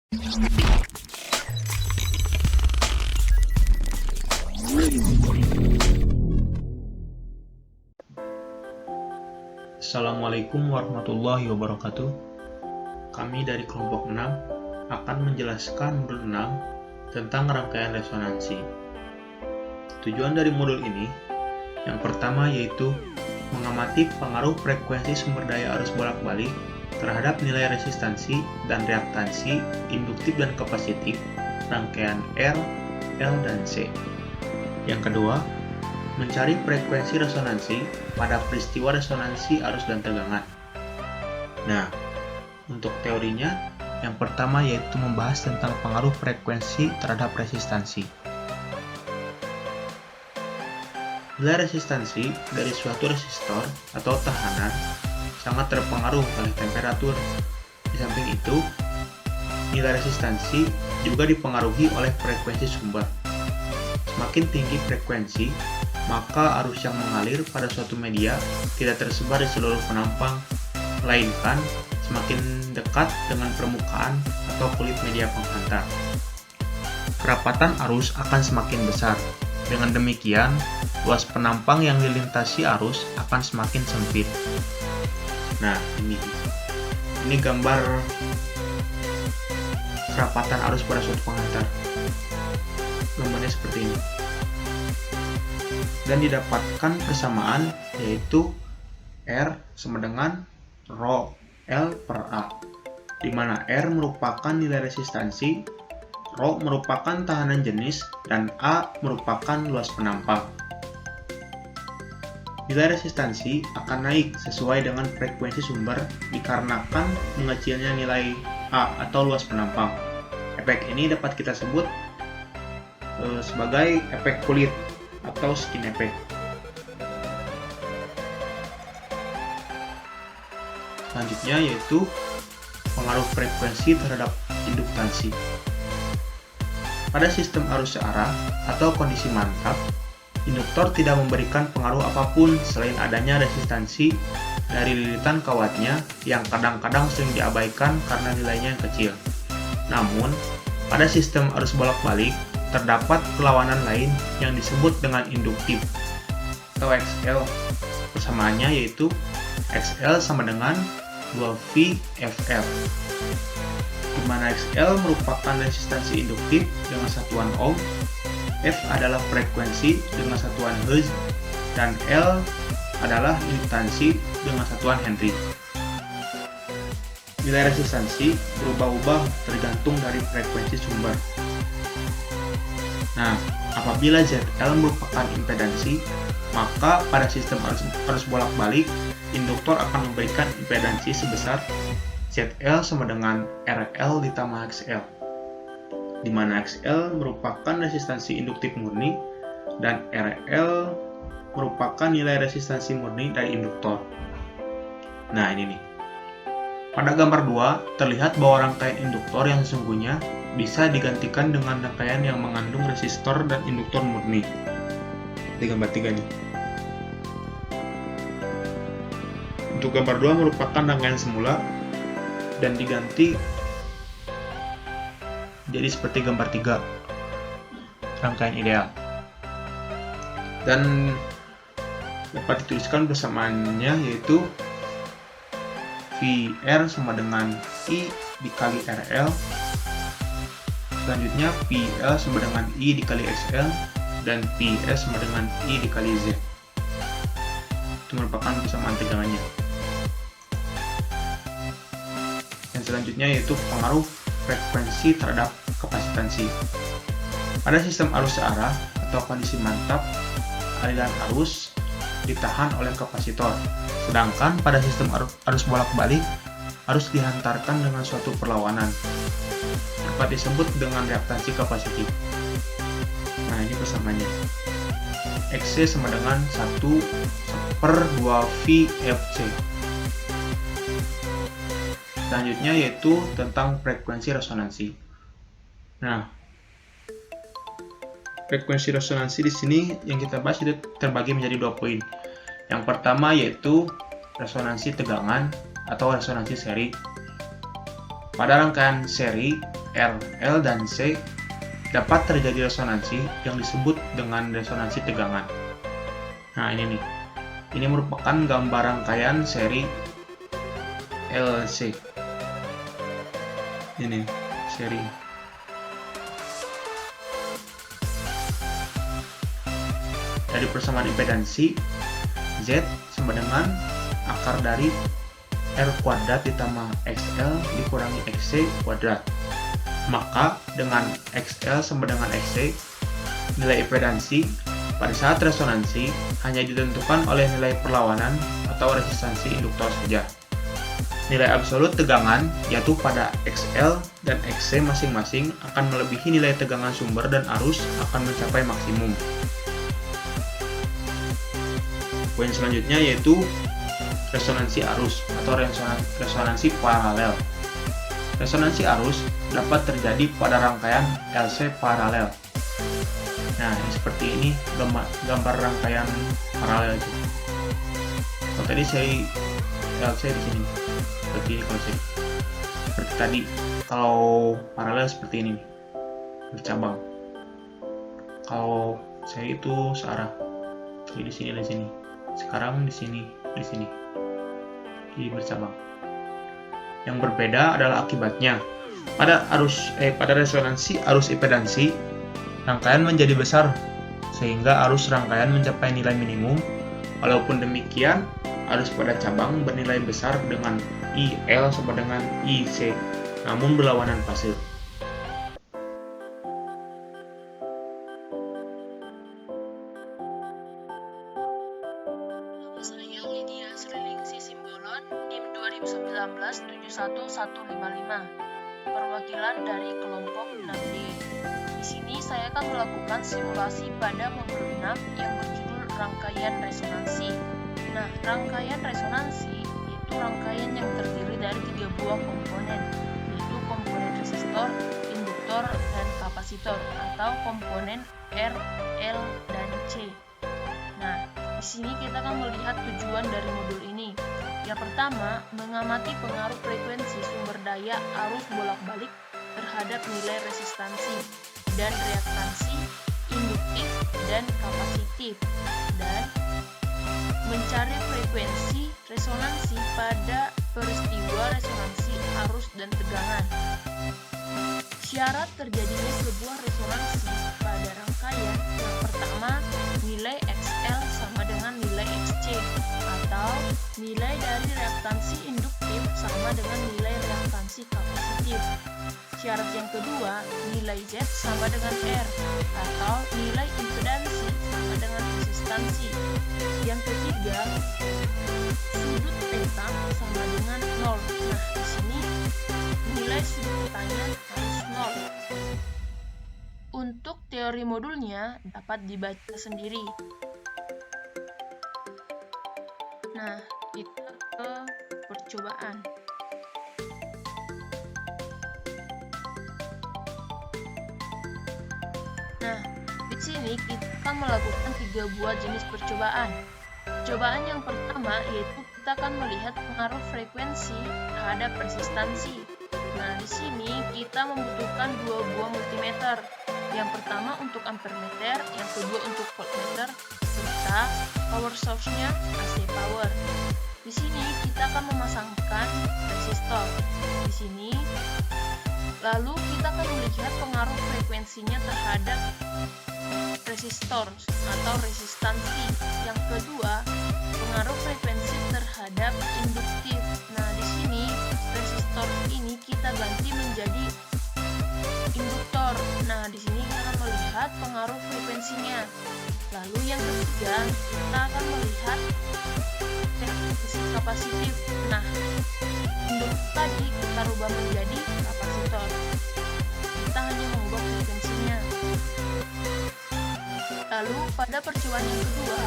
Assalamualaikum warahmatullahi wabarakatuh. Kami dari kelompok 6 akan menjelaskan modul 6 tentang rangkaian resonansi. Tujuan dari modul ini yang pertama yaitu mengamati pengaruh frekuensi sumber daya arus bolak-balik terhadap nilai resistansi dan reaktansi induktif dan kapasitif rangkaian R, L, dan C. Yang kedua, mencari frekuensi resonansi pada peristiwa resonansi arus dan tegangan. Nah, untuk teorinya, yang pertama yaitu membahas tentang pengaruh frekuensi terhadap resistansi. Nilai resistansi dari suatu resistor atau tahanan sangat terpengaruh oleh temperatur. Di samping itu, nilai resistansi juga dipengaruhi oleh frekuensi sumber. Semakin tinggi frekuensi, maka arus yang mengalir pada suatu media tidak tersebar di seluruh penampang, melainkan semakin dekat dengan permukaan atau kulit media penghantar. Kerapatan arus akan semakin besar. Dengan demikian, luas penampang yang dilintasi arus akan semakin sempit. Nah, ini gambar kerapatan arus pada suatu penghantar. Gambarnya seperti ini. Dan didapatkan persamaan yaitu R sama dengan Rho L per A, di mana R merupakan nilai resistansi, Rho merupakan tahanan jenis, dan A merupakan luas penampang. Nilai resistansi akan naik sesuai dengan frekuensi sumber dikarenakan mengecilnya nilai A atau luas penampang. Efek ini dapat kita sebut sebagai efek kulit atau skin effect. Selanjutnya yaitu pengaruh frekuensi terhadap induktansi. Pada sistem arus searah atau kondisi mantap, induktor tidak memberikan pengaruh apapun selain adanya resistansi dari lilitan kawatnya yang kadang-kadang sering diabaikan karena nilainya yang kecil. Namun, pada sistem arus bolak-balik, terdapat perlawanan lain yang disebut dengan induktif atau XL. Persamaannya yaitu XL sama dengan 2V FL, di mana XL merupakan resistansi induktif dengan satuan ohm, F adalah frekuensi dengan satuan Hertz, dan L adalah induktansi dengan satuan Henry. Nilai resistansi berubah-ubah tergantung dari frekuensi sumber. Nah, apabila ZL merupakan impedansi, maka pada sistem arus bolak-balik, induktor akan memberikan impedansi sebesar ZL sama dengan RL ditambah XL, di mana XL merupakan resistansi induktif murni dan RL merupakan nilai resistansi murni dari induktor. Nah, ini nih. Pada gambar 2, terlihat bahwa rangkaian induktor yang sesungguhnya bisa digantikan dengan rangkaian yang mengandung resistor dan induktor murni. Di gambar 3 nih. Untuk gambar 2 merupakan rangkaian semula dan diganti jadi seperti gambar 3, rangkaian ideal. Dan dapat dituliskan persamaannya yaitu VR sama dengan I dikali RL. Selanjutnya PL sama dengan I dikali XL, dan PS sama dengan I dikali Z. Itu merupakan persamaan tegangannya. Dan selanjutnya yaitu pengaruh frekuensi terhadap kapasitansi. Pada sistem arus searah atau kondisi mantap, aliran arus ditahan oleh kapasitor. Sedangkan pada sistem arus bolak-balik, arus dihantarkan dengan suatu perlawanan. Dapat disebut dengan reaktansi kapasitif. Nah, ini persamaannya. XC sama dengan 1/2VFC. Selanjutnya yaitu tentang frekuensi resonansi. Nah, frekuensi resonansi di sini yang kita bahas itu terbagi menjadi 2 poin. Yang pertama yaitu resonansi tegangan atau resonansi seri. Pada rangkaian seri, R, L, dan C dapat terjadi resonansi yang disebut dengan resonansi tegangan. Nah, ini nih. Ini merupakan gambar rangkaian seri LC. Ini seri. Dari persamaan impedansi, Z sama dengan akar dari R kuadrat ditambah XL dikurangi XC kuadrat. Maka dengan XL sama dengan XC, nilai impedansi pada saat resonansi hanya ditentukan oleh nilai perlawanan atau resistansi induktor saja. Nilai absolut tegangan, yaitu pada XL dan XC masing-masing, akan melebihi nilai tegangan sumber dan arus akan mencapai maksimum. Poin selanjutnya yaitu resonansi arus atau resonansi paralel. Resonansi arus dapat terjadi pada rangkaian LC paralel. Nah, seperti ini gambar rangkaian paralel itu. Kalau tadi seri LC di sini, seperti ini kalau seri. Seperti tadi, kalau paralel seperti ini, bercabang. Kalau seri itu searah, jadi di sini dan sini. Sekarang di sini, jadi bercabang. Yang berbeda adalah akibatnya. Pada resonansi arus impedansi, rangkaian menjadi besar sehingga arus rangkaian mencapai nilai minimum. Walaupun demikian, arus pada cabang bernilai besar dengan IL sama dengan IC, namun berlawanan fase. Saya Lydia Srilingsi Simbolon, NIM 2019-71155, perwakilan dari kelompok 6D. Di sini saya akan melakukan simulasi pada modul 6 yang berjudul rangkaian resonansi. Nah, rangkaian resonansi itu rangkaian yang terdiri dari 3 buah komponen, yaitu komponen resistor, induktor, dan kapasitor, atau komponen R, L, dan C. Nah, di sini kita akan melihat tujuan dari modul ini. Yang pertama, mengamati pengaruh frekuensi sumber daya arus bolak-balik terhadap nilai resistansi dan reaktansi, induktif, dan kapasitif, dan mencari frekuensi resonansi pada peristiwa resonansi arus dan tegangan. Syarat terjadinya sebuah resonansi pada rangkaian yang pertama, nilai XL sama dengan nilai XC, atau nilai dari reaktansi induktif sama dengan nilai reaktansi kapasitif. Syarat yang kedua, nilai Z sama dengan R, atau nilai impedansi sama dengan resistansi. Yang ketiga, sudut theta sama dengan 0. Nah, di sini nilai sudut thetanya harus 0. Untuk teori modulnya dapat dibaca sendiri. Nah, kita ke percobaan. Nah, di sini kita akan melakukan 3 buah jenis percobaan. Percobaan yang pertama yaitu kita akan melihat pengaruh frekuensi terhadap resistansi. Nah, di sini kita membutuhkan 2 buah multimeter. Yang pertama untuk ampermeter, yang kedua untuk voltmeter, serta power source-nya AC power. Di sini kita akan memasangkan resistor. Di sini lalu kita akan melihat pengaruh frekuensinya terhadap resistor atau resistansi. Yang kedua, pengaruh frekuensi terhadap induktif. Nah, di sini resistor ini kita ganti menjadi induktor. Nah, di sini kita akan melihat pengaruh frekuensinya. Lalu yang ketiga, kita akan melihat frekuensi kapasitif. Nah, induktor tadi kita rubah menjadi kapasitor. Kita hanya mengubah frekuensinya. Lalu pada percobaan yang kedua,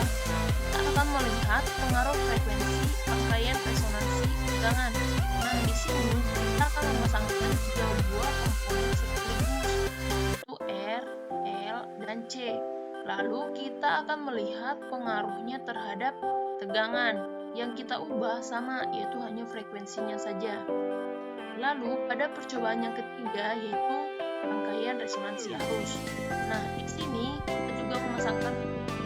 kita akan melihat pengaruh frekuensi rangkaian resonansi tegangan. Nah, di sini kita akan memasangkan 3 buah komponen sekaligus, yaitu R, L, dan C. Lalu kita akan melihat pengaruhnya terhadap tegangan. Yang kita ubah sama, yaitu hanya frekuensinya saja. Lalu pada percobaan yang ketiga yaitu rangkaian resonansi arus. Nah, di sini kita juga memasangkan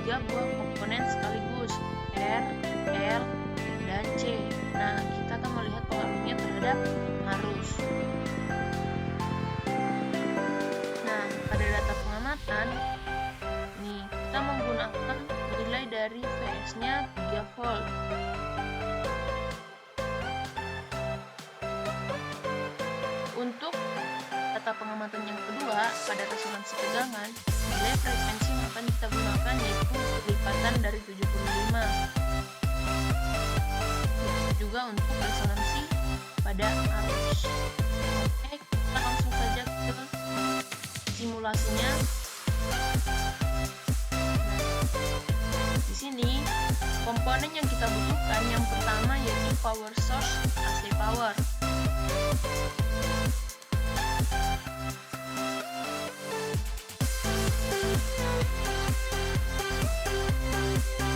3 buah komponen sekaligus, R, L, dan C. Nah, kita akan melihat pengaruhnya terhadap arus. Nah, pada data pengamatan, nih kita menggunakan nilai dari Vs-nya 3 volt. Untuk data pengamatan yang kedua, pada resonansi tegangan, nilai frekuensi yang akan kita gunakan yaitu kelipatan dari 75. Juga untuk resonansi pada arus. Oke, kita langsung saja ke simulasinya. Di sini, komponen yang kita butuhkan yang pertama yaitu power source AC power.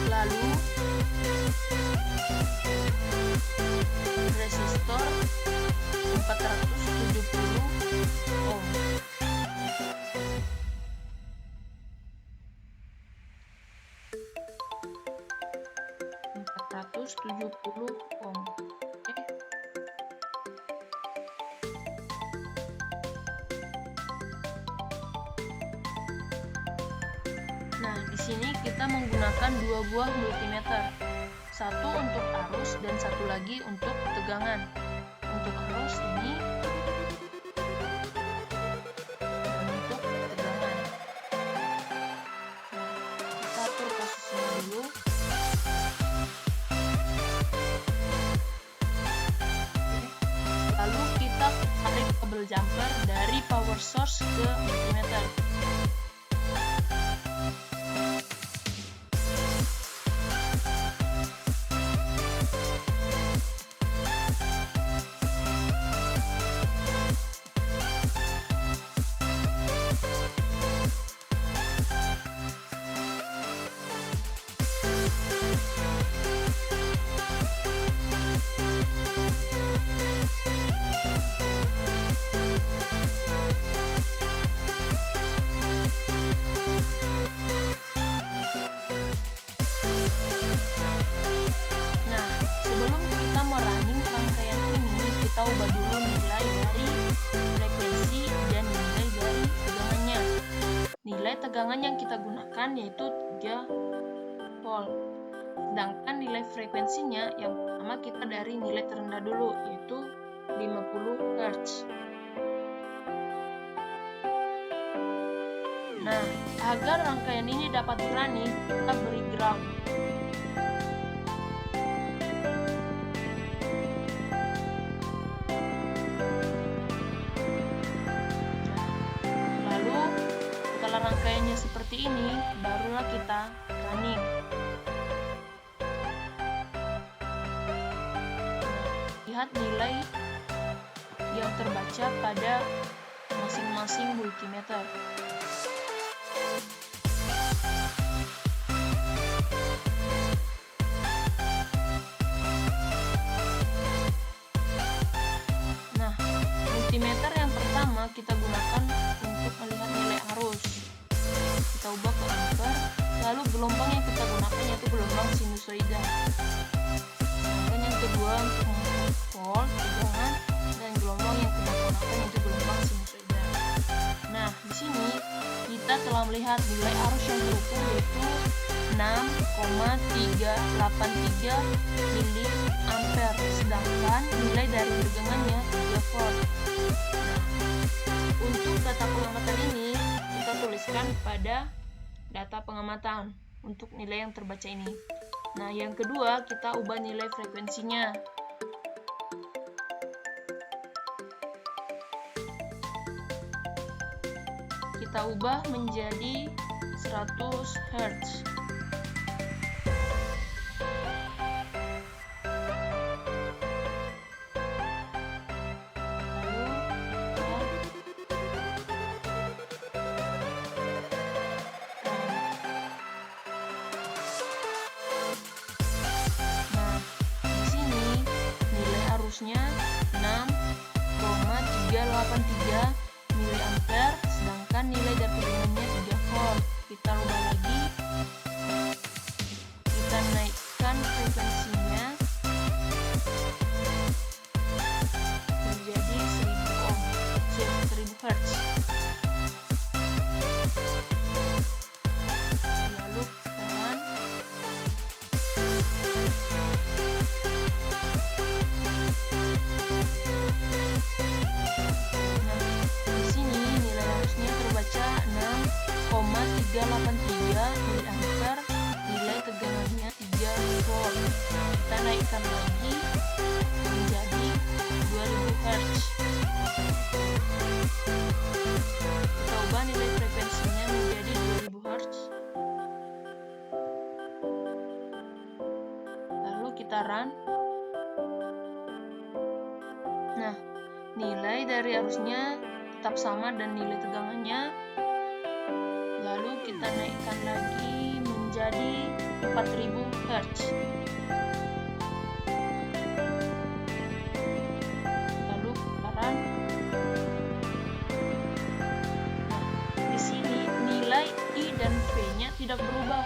Lalu resistor 470 ohm. Oke. Nah, di sini kita menggunakan 2 buah multimeter. Satu untuk arus dan satu lagi untuk tegangan. Untuk arus ini dan untuk tegangan. Nah, kita atur posisinya dulu. Lalu kita tarik kabel jumper dari power source ke multimeter. Kita ubah dulu nilai dari frekuensi dan nilai dari tegangannya. Nilai tegangan yang kita gunakan yaitu 3 volt. Sedangkan nilai frekuensinya yang pertama kita dari nilai terendah dulu yaitu 50 Hz. Nah, agar rangkaian ini dapat running, kita beri ground. Setelah rangkaiannya seperti ini, barulah kita running. Lihat nilai yang terbaca pada masing-masing multimeter. Nah, multimeter yang pertama kita gunakan untuk melihat nilai arus. Kita ubah ke ampere, lalu gelombang yang kita gunakan yaitu gelombang sinusoida. Sedangkan yang kedua untuk mengukur volt, tegangan, dan gelombang yang kita gunakan yaitu gelombang sinusoida. Nah, di sini kita telah melihat nilai arus yang terukur yaitu 6,383 mA, sedangkan nilai dari tegangannya 3 volt. Untuk data pengamatan ini, kita tuliskan pada data pengamatan untuk nilai yang terbaca ini. Nah, yang kedua, kita ubah nilai frekuensinya. Kita ubah menjadi 100 Hz. Nya 6,383 mA, sedangkan nilai dari tegangannya 3 volt. Kita ubah lagi, kita naikkan frekuensinya menjadi 1000 Hz. Lalu tekan. Di sini nilai harusnya terbaca 6,383 mA, nilai tegangannya 3 volt. Kita naikkan lagi menjadi 2000 Hz. Kita ubah nilai frekuensinya menjadi 2000 Hz. Lalu kita run. Nah, nilai dari arusnya tetap sama dan nilai tegangannya. Lalu kita naikkan lagi menjadi 4000 Hz. Lalu kita run. Nah, di sini nilai I dan V-nya tidak berubah.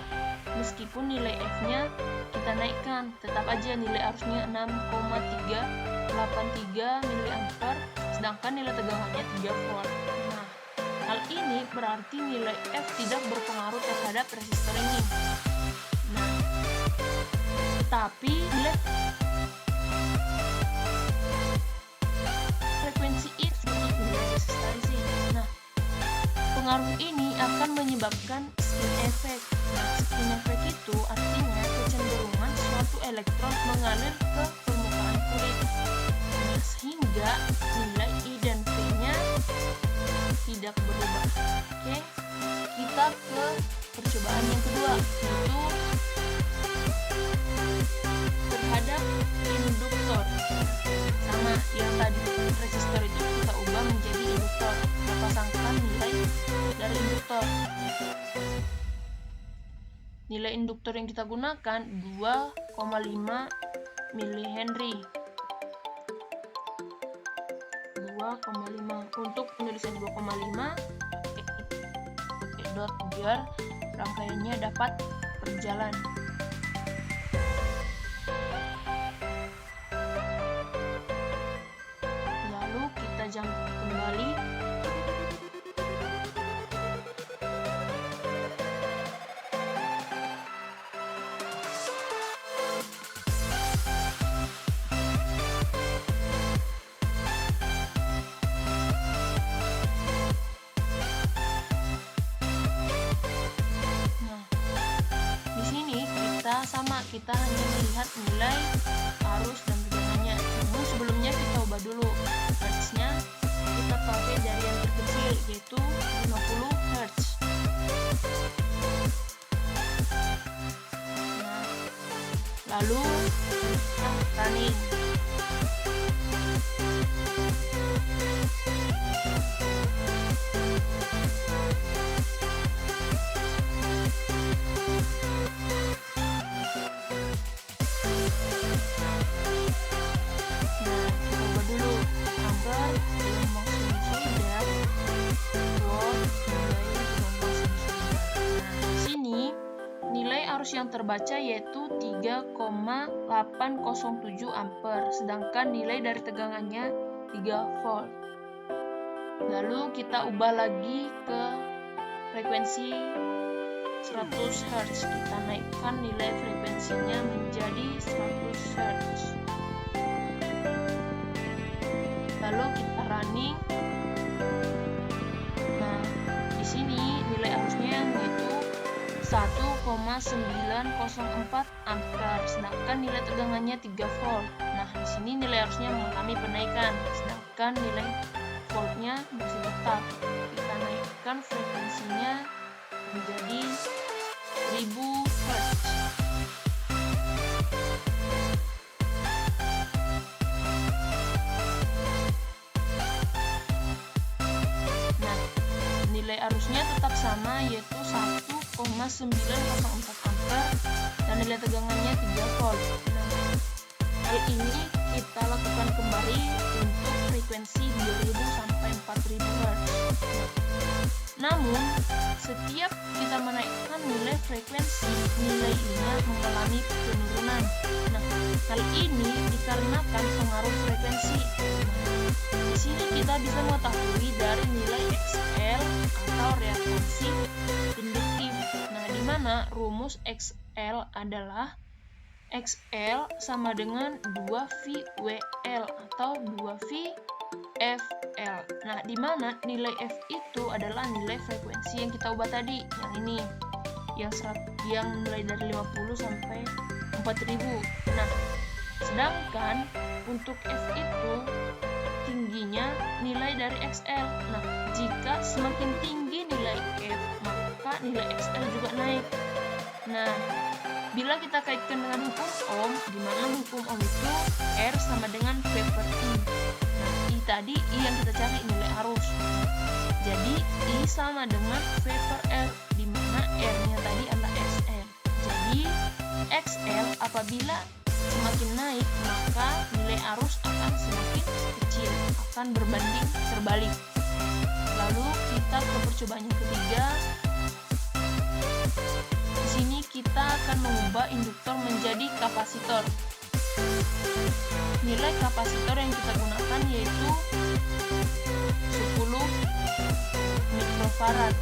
Meskipun nilai F-nya kita naikkan, tetap aja nilai arusnya 6,383 mA, sedangkan nilai tegangannya 3 volt. Nah, hal ini berarti nilai F tidak berpengaruh terhadap resistor ini. Nah, tapi bila frekuensi I seperti nilai resistansi. Nah, pengaruh ini akan menyebabkan skin effect. Nah, skin effect itu artinya kecenderungan suatu elektron mengalir ke permukaan kulit. Nah, sehingga nilai I dan V-nya tidak berubah. Oke, kita ke percobaan yang kedua, yaitu terhadap induktor. Sama yang tadi, resistor itu kita ubah menjadi induktor. Kita pasangkan nilai dari induktor. Nilai induktor yang kita gunakan 2,5 mH. 2,5. Untuk penulisan 2,5 pakai dot biar rangkaiannya dapat berjalan. Lalu kita jump kembali. Kita hanya melihat nilai arus dan tegangannya. Namun sebelumnya kita ubah dulu hertznya, kita pakai dari yang terkecil yaitu 50 Hz. Nah, lalu kita running. Yang terbaca yaitu 3,807 ampere, sedangkan nilai dari tegangannya 3 volt. Lalu kita ubah lagi ke frekuensi 100 Hz. Kita naikkan nilai frekuensinya menjadi 100 Hz. Lalu kita running. Nah, di sini nilai arusnya yaitu 1,904 ampere, sedangkan nilai tegangannya 3 volt. Nah, di sini nilai arusnya mengalami penaikan, sedangkan nilai voltnya masih tetap. Kita naikkan frekuensinya menjadi 1000 Hz. Nah, nilai arusnya tetap sama yaitu 1,904 ampere dan nilai tegangannya 3 volt. Nah, hal ini kita lakukan kembali untuk frekuensi 2000 sampai 4000 Hz. Namun, setiap kita menaikkan nilai frekuensi, nilainya mengalami penurunan. Nah, hal ini dikarenakan pengaruh frekuensi. Di sini kita bisa mengetahui dari nilai XL atau reaktansi induktif. Nah, di mana rumus XL adalah XL sama dengan 2VWL atau 2VFL. Nah, di mana nilai F itu adalah nilai frekuensi yang kita ubah tadi, yang ini, yang mulai dari 50 sampai 4000. Nah, sedangkan untuk F itu tingginya nilai dari XL. Nah, jika semakin tinggi nilai F, maka nilai XL juga naik. Nah, bila kita kaitkan dengan hukum Ohm, di mana hukum Ohm itu R sama dengan V per I. Nah, I tadi I yang kita cari nilai arus. Jadi I sama dengan V per R, di mana R-nya tadi adalah XL. Jadi XL apabila semakin naik, maka nilai arus akan semakin kecil, akan berbanding terbalik. Lalu kita ke percobaan yang ketiga. Di sini kita akan mengubah induktor menjadi kapasitor. Nilai kapasitor yang kita gunakan yaitu 10 mikrofarad.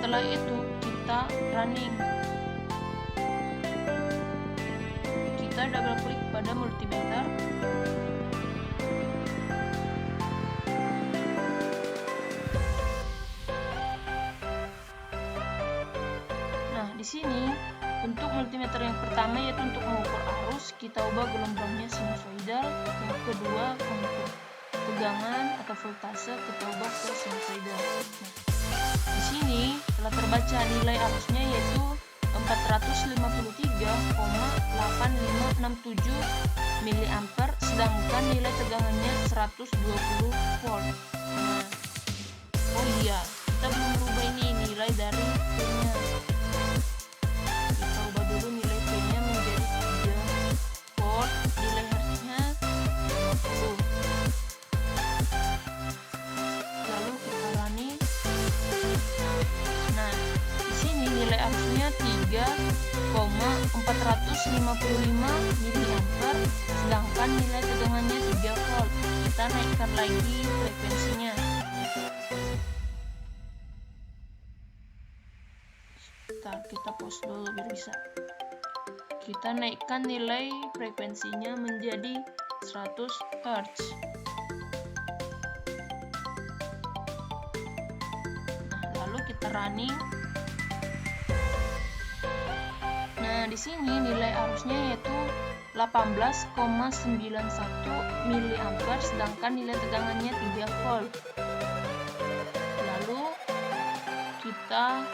Setelah itu kita running. Kita double klik pada multimeter. Nah, di sini untuk multimeter yang pertama yaitu untuk mengukur arus, kita ubah gelombangnya sinusoidal. Yang kedua untuk tegangan atau voltase, kita ubah ke sinusoidal. Nah, di sini telah terbaca nilai arusnya yaitu 453,8567 mA, sedangkan nilai tegangannya 120 volt. Nah, oh iya, kita belum merubah ini nilai dari V-nya. Kita ubah dulu nilai V-nya menjadi 3 volt, nilai Hz-nya 50. Lalu kita running. Nah, di sini nilai arusnya 3,455 mA, sedangkan nilai tegangannya 3 volt. Kita naikkan lagi frekuensinya. Bentar, kita pause dulu biar bisa. Kita naikkan nilai frekuensinya menjadi 100 Hz. Kita running. Nah, di sini nilai arusnya yaitu 18,91 mA, sedangkan nilai tegangannya 3 volt. Lalu kita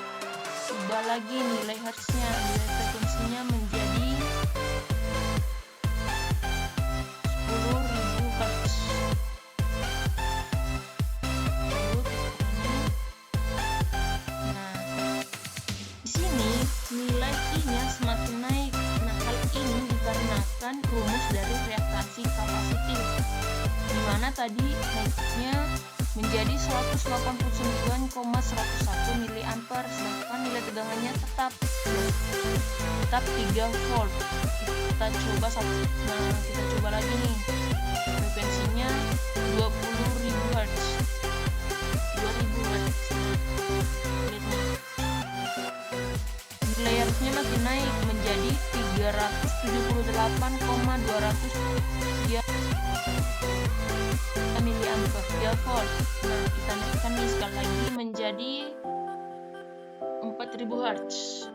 ubah lagi nilai hertznya, nilai frekuensinya menjadi 10.000 Hz. Nilai I-nya semakin naik. Nah, hal ini dikarenakan rumus dari reaktansi kapasitif, di mana tadi naiknya menjadi 189,101 mA, sedangkan nilai tegangannya tetap 3 volt. Kita coba kita coba lagi nih. Frekuensinya 20.000 Hz. 2000 Hz. Nilai arusnya makin naik menjadi 378,203 mA, 3 volt. Nah, kita naikkan nih sekali lagi menjadi 4000 Hz.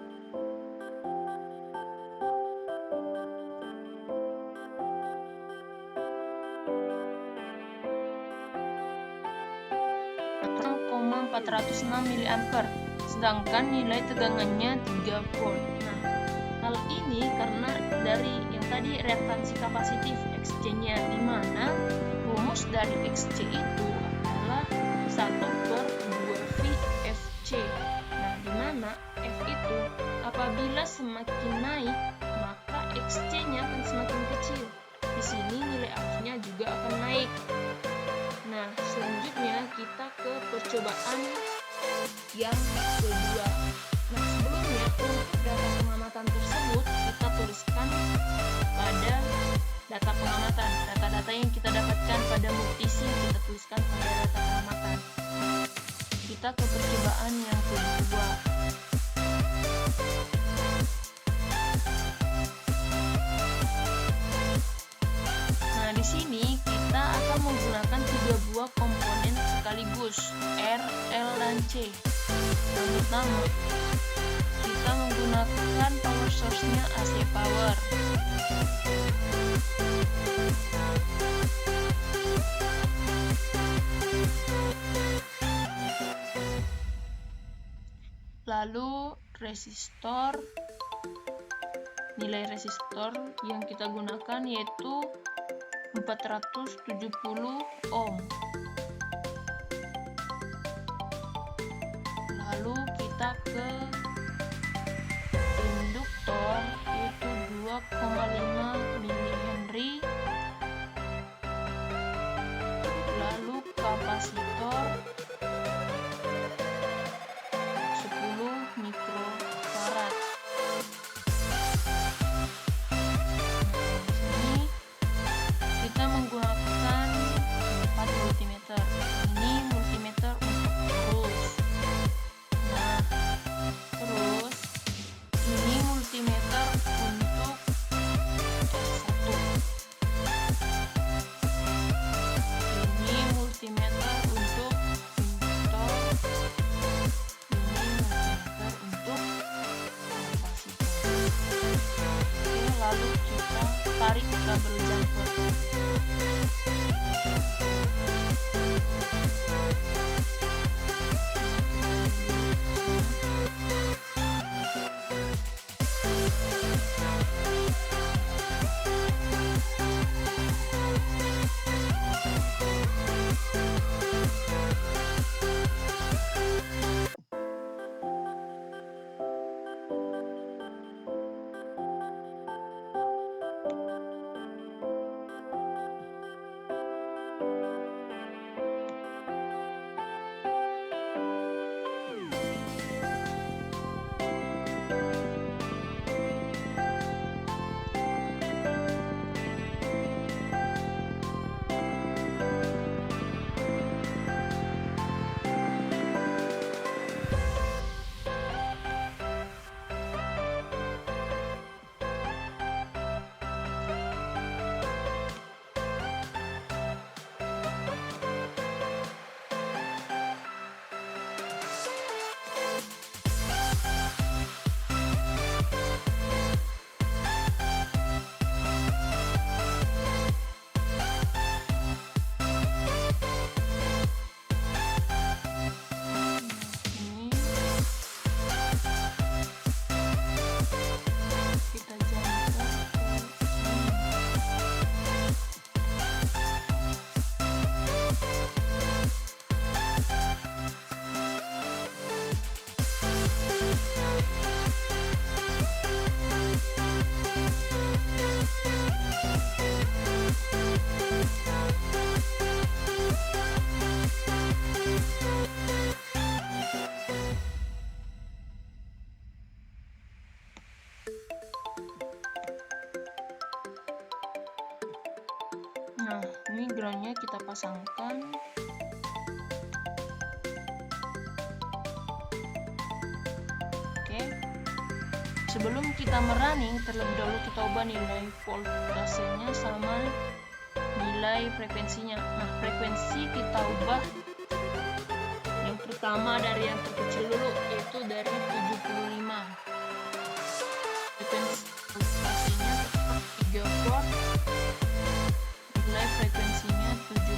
406 mA, sedangkan nilai tegangannya 3 volt. Nah, hal ini karena dari yang tadi reaktansi kapasitif Xc-nya, di mana rumus dari Xc itu adalah 1/2VFC. Nah, di mana F itu apabila semakin naik, maka Xc-nya akan semakin kecil. Di sini nilai arusnya juga akan naik. Nah, selanjutnya kita ke percobaan yang kedua. Nah, sebelumnya untuk data pengamatan tersebut kita tuliskan pada data pengamatan. Data-data yang kita dapatkan pada multisim kita tuliskan pada data pengamatan. Kita ke percobaan yang kedua. Nah, di sini kita akan menggunakan 3 buah komponen sekaligus, R, L, dan C. Yang pertama, kita menggunakan power source-nya AC power. Lalu resistor, nilai resistor yang kita gunakan yaitu 470 ohm. Lalu kita ke induktor yaitu 2,5 mH. Lalu kapasitor 10 mikrofarad. Kita menggunakan 4 multimeter. Ini multimeter untuk arus. Nah, terus ini multimeter untuk R1. Ini multimeter untuk induktor. Ini multimeter untuk kapasitor. Oke, lalu kita tarik kabel jumper. Nah, ini groundnya kita pasangkan. Oke. Sebelum kita merunning, terlebih dahulu kita ubah nilai voltasenya sama nilai frekuensinya. Nah, frekuensi kita ubah yang pertama dari yang terkecil dulu, yaitu dari 75. Frekuensi voltasenya tetap 3 volt. Nilai frekuensinya 75.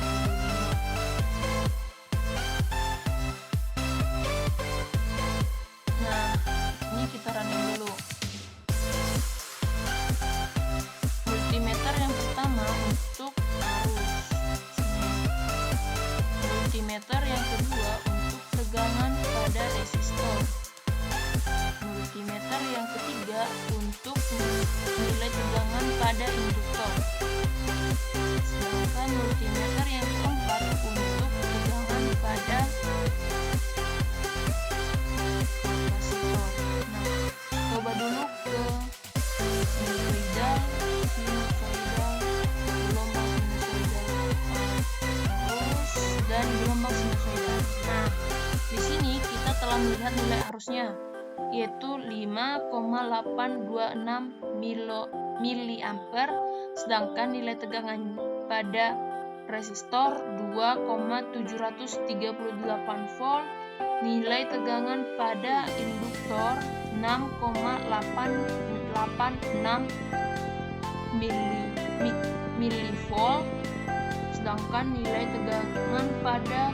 kita melihat nilai arusnya, yaitu 5,826 mA, sedangkan nilai tegangan pada resistor 2,738 volt, nilai tegangan pada induktor 6,886 mV, sedangkan nilai tegangan pada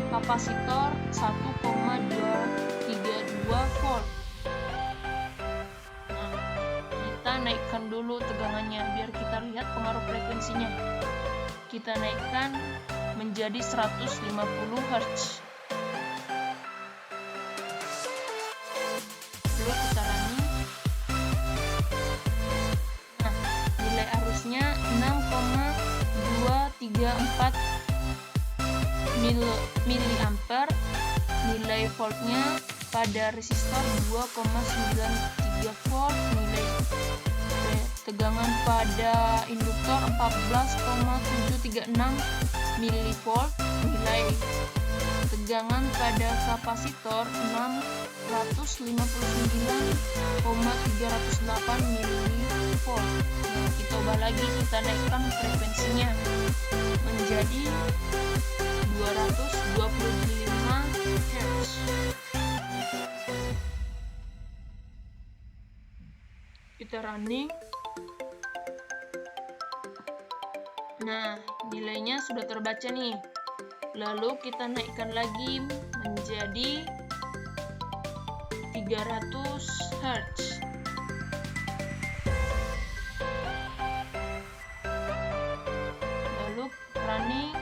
kapasitor 1,232 volt. Nah, kita naikkan dulu tegangannya biar kita lihat pengaruh frekuensinya. Kita naikkan menjadi 150 Hz. Lalu kita running. Nah, nilai arusnya 6,234 mA, nilai voltnya pada resistor 2,93 volt, nilai tegangan pada induktor 14,736 mV, nilai tegangan pada kapasitor 659,308 mV. Nah, kita ubah lagi, kita naikkan frekuensinya menjadi 225 Hz. Kita running. Nah, nilainya sudah terbaca nih. Lalu kita naikkan lagi menjadi 300 Hz. Lalu running.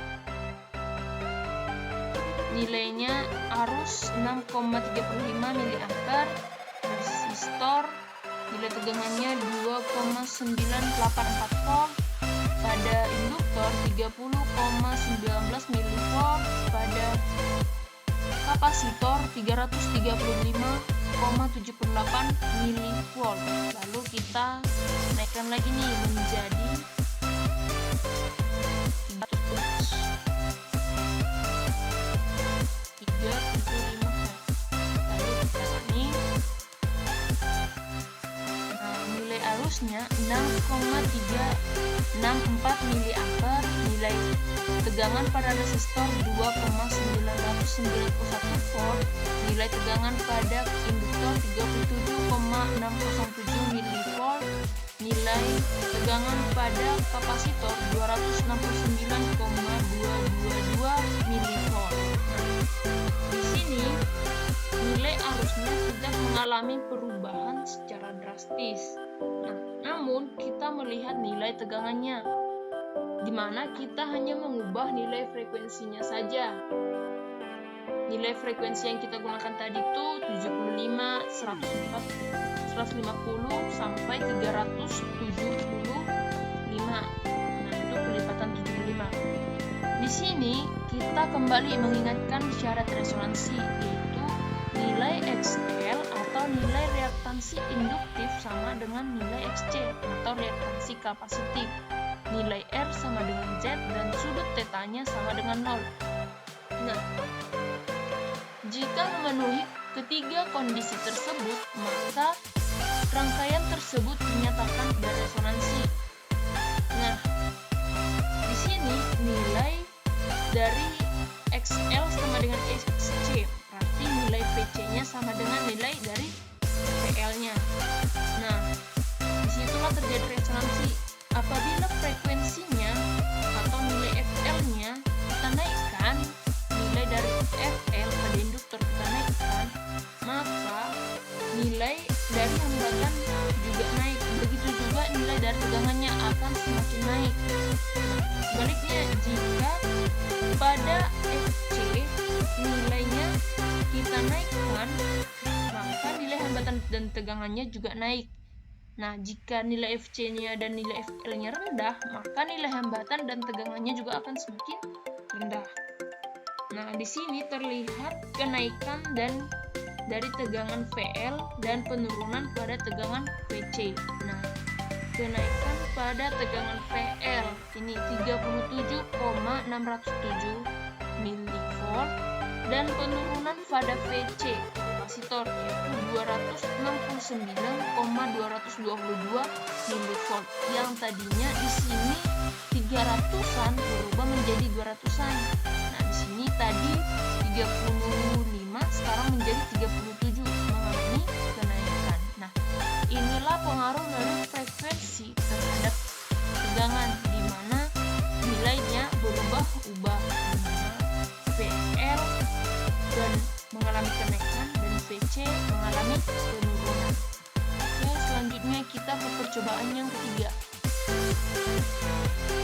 Nilainya arus 6,35 mA, resistor nilai tegangannya 2,984 volt, pada induktor 30,19 mV, pada kapasitor 335,78 mV. Lalu kita naikkan lagi nih menjadi 375 Hz. Lalu kita running. Nah, nilai arusnya 6,364 mA, nilai tegangan pada resistor 2,991 volt, nilai tegangan pada induktor 37,607 mV, nilai tegangan pada kapasitor 269,222 mV. Di sini nilai arusnya tidak mengalami perubahan secara drastis. Namun kita melihat nilai tegangannya, di mana kita hanya mengubah nilai frekuensinya saja. Nilai frekuensi yang kita gunakan tadi itu 75, 150 sampai 375. Nah, itu kelipatan 75. Di sini kita kembali mengingatkan syarat resonansi, yaitu nilai XL atau nilai reaktansi induktif sama dengan nilai XC atau reaktansi kapasitif. Nilai R sama dengan Z dan sudut tetanya sama dengan 0. Nah, jika memenuhi ketiga kondisi tersebut, maka rangkaian tersebut dinyatakan beresonansi. Nah, di sini nilai dari XL sama dengan XC, berarti nilai VC-nya sama dengan nilai dari PL-nya. Nah, disitulah terjadi resonansi. Apabila frekuensinya atau nilai FL-nya kita naikkan, nilai dari FL pada induktor kita naikkan, maka nilai dari hambatan juga naik. Begitu juga nilai dari tegangannya akan semakin naik. Sebaliknya, jika pada FC nilainya kita naikkan, maka nilai hambatan dan tegangannya juga naik. Nah, jika nilai FC-nya dan nilai FL-nya rendah, maka nilai hambatan dan tegangannya juga akan semakin rendah. Nah, di sini terlihat kenaikan dan dari tegangan VL dan penurunan pada tegangan VC. Nah, kenaikan pada tegangan VL ini 37,607 mV dan penurunan pada VC kapasitor, yaitu 269,222 mV. Yang tadinya di sini 300-an berubah menjadi 200-an. Nah, di sini tadi 35, sekarang menjadi 37, mengalami kenaikan. Nah, inilah pengaruh dari frekuensi terhadap tegangan, di mana nilainya berubah-ubah, di mana VL dan mengalami kenaikan dan VC mengalami penurunan. Oke, selanjutnya kita ke percobaan yang ketiga.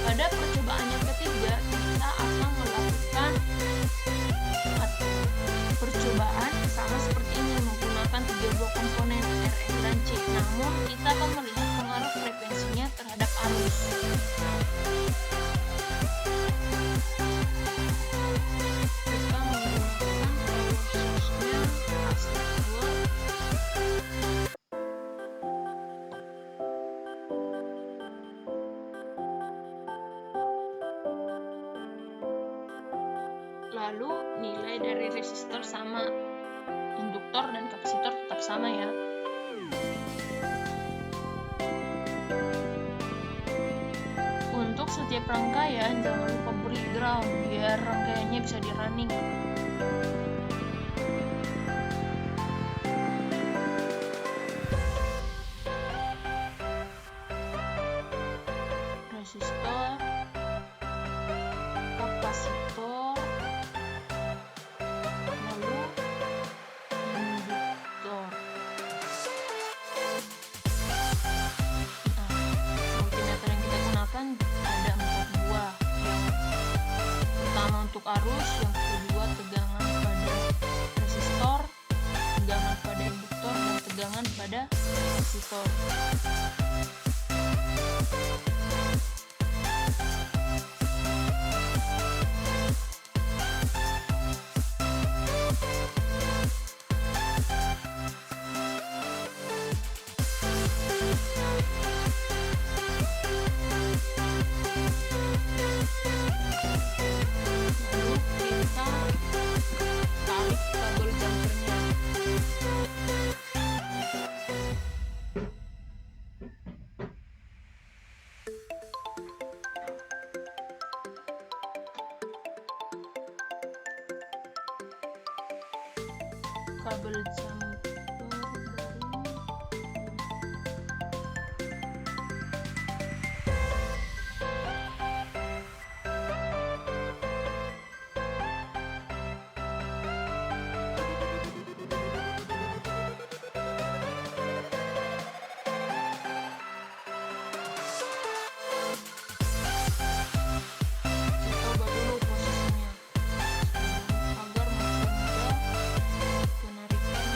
Pada percobaan yang ketiga, kita akan melakukan percobaan sama seperti ini, menggunakan 3 buah komponen RF dan C. Namun, kita akan melihat pengaruh frekuensinya terhadap arus. Kita menggunakan power source-nya plastik power. Lalu nilai dari resistor sama, induktor dan kapasitor tetap sama ya. Untuk setiap rangkaian jangan lupa beri ground biar rangkaiannya bisa di running. Resistor, kapasitor, lalu induktor. Multimeter yang kita gunakan ada 4 buah. Yang pertama untuk arus, yang kedua tegangan pada resistor, tegangan pada induktor, dan tegangan pada kapasitor. Lalu kita tarik kabel jumpernya. Kabel jumper dari kita ubah dulu posisinya agar mempermudah penarikan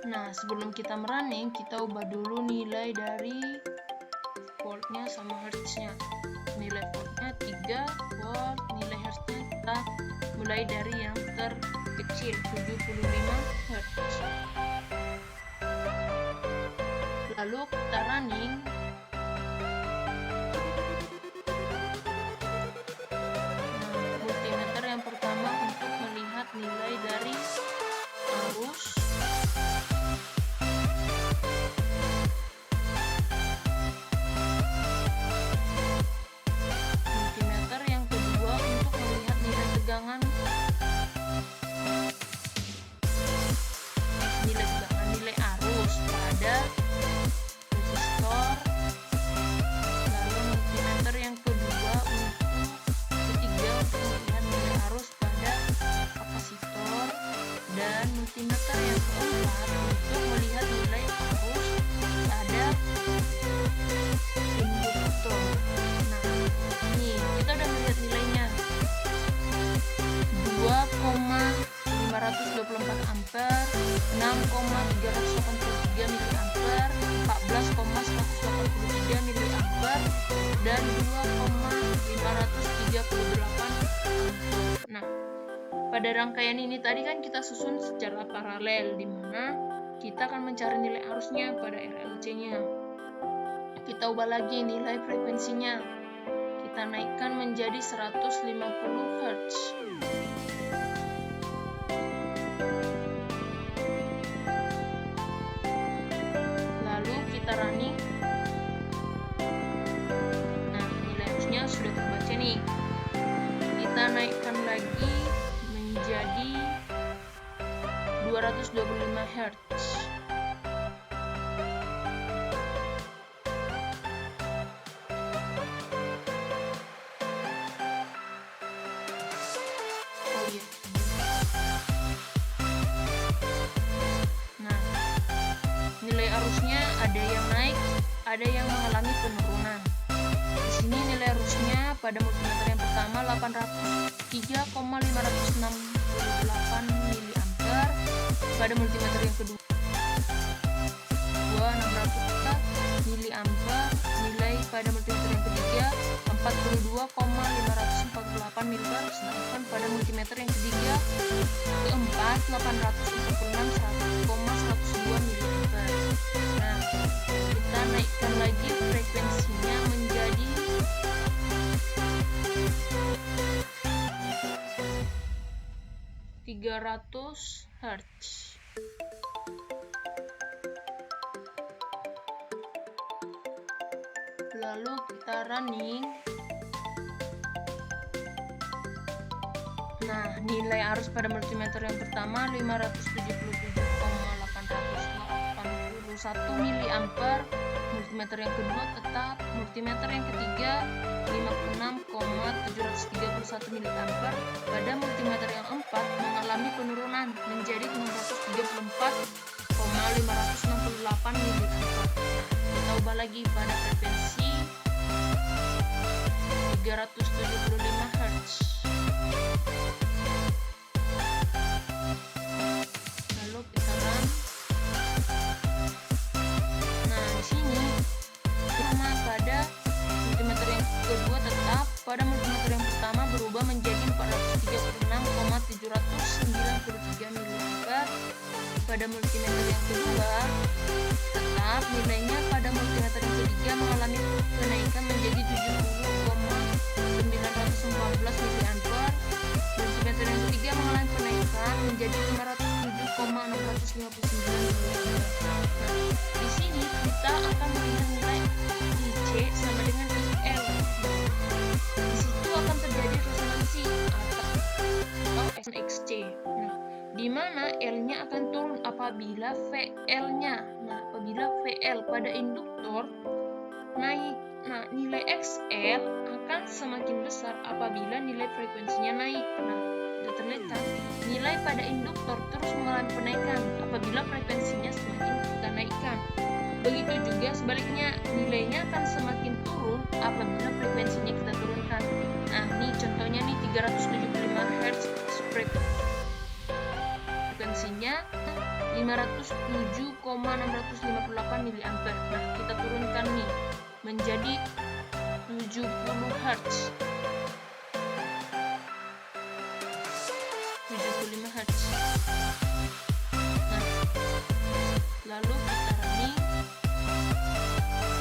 Nah, sebelum kita merunning, kita ubah dulu nilai dari voltnya sama hertznya. Nilai voltnya 3 volt, nilai hertznya kita mulai dari yang terkecil 75 hertz. Lalu kita running. Nah, multimeter yang pertama untuk melihat nilai dari arus. Multimeter yang kedua untuk melihat nilai tegangan. Nilai arus pada resistor. Lalu multimeter yang ketiga untuk melihat nilai arus pada kapasitor, dan multimeter yang keempat untuk melihat nilai arus pada induktor. Nah, ini kita udah melihat nilainya 2,524 ampere, 6,383 miliampere, 14,183 miliampere, dan 2,538 ampere. Nah, pada rangkaian ini tadi kan kita susun secara paralel, di mana kita akan mencari nilai arusnya pada RLC-nya. Kita ubah lagi nilai frekuensinya. Kita naikkan menjadi 150 Hz. Lalu kita running. Nah, nilai arusnya sudah terbaca nih. Kita naikkan lagi menjadi 225 Hz. Nah, nilai arusnya ada yang naik, ada yang mengalami penurunan. Di sini nilai arusnya pada multimeter yang pertama 3,568 miliampere, pada multimeter yang kedua 600 miliampere, nilai pada multimeter yang ketiga 42,548 miliampere, sedangkan pada multimeter yang ketiga keempat 846,102 miliampere. Nah, kita naikkan lagi frekuensinya menjadi 300 Hz. Lalu kita running. Nah, nilai arus pada multimeter yang pertama 577,881 miliampere, multimeter yang kedua tetap, multimeter yang ketiga 56,731 miliampere, pada multimeter yang empat mengalami penurunan menjadi 634,568 miliampere. Kita ubah lagi pada frekuensi 375 Hz. Lalu kita run. Nah, di sini sama pada multimeter yang kedua tetap, pada multimeter yang pertama berubah menjadi 436,793 miliampere, pada multimeter yang kedua tetap, nilainya pada multimeter yang ketiga mengalami kenaikan menjadi 70,914 miliampere, multimeter yang ketiga mengalami kenaikan menjadi 507,659 miliampere. Nah, di sini kita akan melihat nilai IC sama dengan IL. Di situ akan terjadi resonansi atau SXC. Nah, di mana L-nya akan turun apabila VL-nya. Nah, apabila VL pada induktor naik, nah nilai XL akan semakin besar apabila nilai frekuensinya naik. Nah, sudah terlihat kan? Nilai pada induktor terus mengalami penaikan apabila frekuensinya semakin kita naikkan. Begitu juga sebaliknya, nilainya akan semakin turun apabila frekuensinya kita turunkan. Nah, ini contohnya nih 375 Hz frekuensinya, 507,658 mA. Nah, kita turunkan nih menjadi 70 Hz. 75 Hz. Nah, lalu kita running.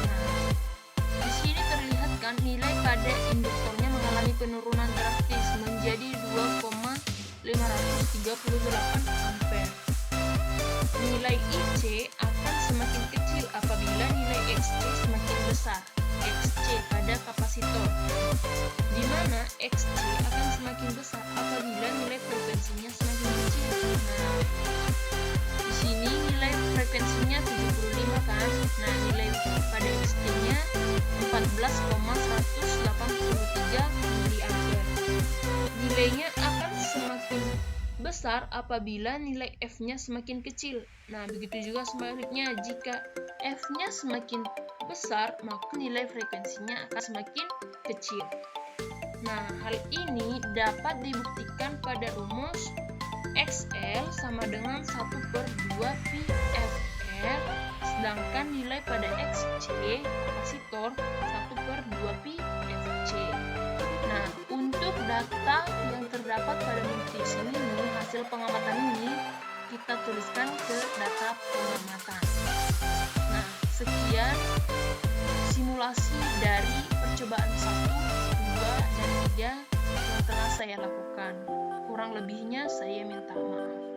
Nah, di sini terlihat kan nilai pada induktornya mengalami penurunan drastis menjadi 2,538 ampere. Nilai IC akan semakin kecil apabila nilai XC semakin besar. XC pada kapasitor, di mana XC akan semakin besar apabila nilai frekuensinya semakin kecil. Nah, di sini nilai frekuensinya 75 kan. Nah, nilai pada XC-nya 14,183 mA. Nilainya akan semakin besar apabila nilai F-nya semakin kecil. Nah, begitu juga sebaliknya, jika F-nya semakin besar, maka nilai frekuensinya akan semakin kecil. Nah, hal ini dapat dibuktikan pada rumus XL sama dengan 1/2 pi FR, sedangkan nilai pada XC kapasitor 1/2 pi FC. Nah, untuk data yang terdapat pada multisim ini, hasil pengamatan ini kita tuliskan ke data pengamatan. Nah, sekian simulasi dari percobaan 1, 2, dan 3 yang telah saya lakukan. Kurang lebihnya saya minta maaf.